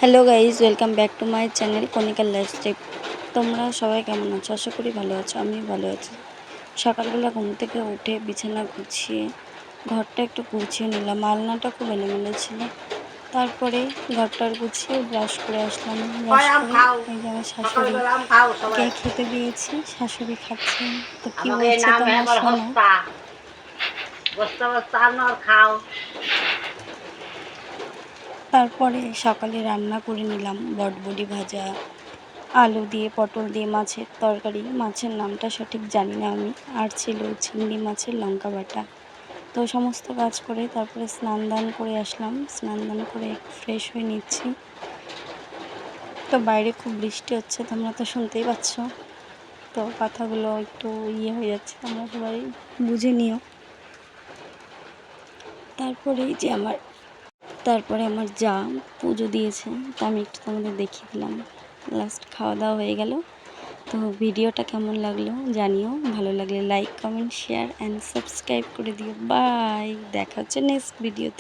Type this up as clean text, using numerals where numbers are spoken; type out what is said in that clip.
Hello guys, welcome back to my channel conical lifestyle. তোমরা সবাই কেমন আছো? আশা করি ভালো আছো। আমি ভালো আছি। সকালবেলা ঘুম থেকে উঠে বিছানা গুছিয়ে ঘরটা একটু গুছিয়ে নিলাম। আলনাটা খুব এলোমেলো ছিল। তারপরে ঘরটার গুছিয়ে ব্রাশ করে আসলাম। ব্রাশ করে এই যে আমার শাশুড়িকে খেতে দিয়েছি। শাশুড়ি খাচ্ছে। তো কি বলছে তোমরা শোনো। তারপরে সকালে রান্না করে নিলাম বটবডি ভাজা, আলু দিয়ে পটল দিয়ে মাছের তরকারি। মাছের নামটা সঠিক জানি না আমি। আর ছিল চিংড়ি মাছের লঙ্কা বাটা। তো সমস্ত কাজ করে তারপরে স্নান দান করে আসলাম। স্নান দান করে একটু ফ্রেশ হয়ে নিচ্ছি। তো বাইরে খুব বৃষ্টি হচ্ছে, তোমরা তো শুনতেই পাচ্ছ। তো কথাগুলো একটু হয়ে যাচ্ছে, তোমরা সবাই বুঝে নিও। তারপরে আমার যা পুজো দিয়েছে, তা আমি একটু তোমাদের দেখিয়ে দিলাম। লাস্ট খাওয়া দাওয়া হয়ে গেল। তো ভিডিওটা কেমন লাগলো জানিও। ভালো লাগলে like, comment, share and subscribe করে দিও। বাই, দেখা হচ্ছে নেক্সট ভিডিওতে।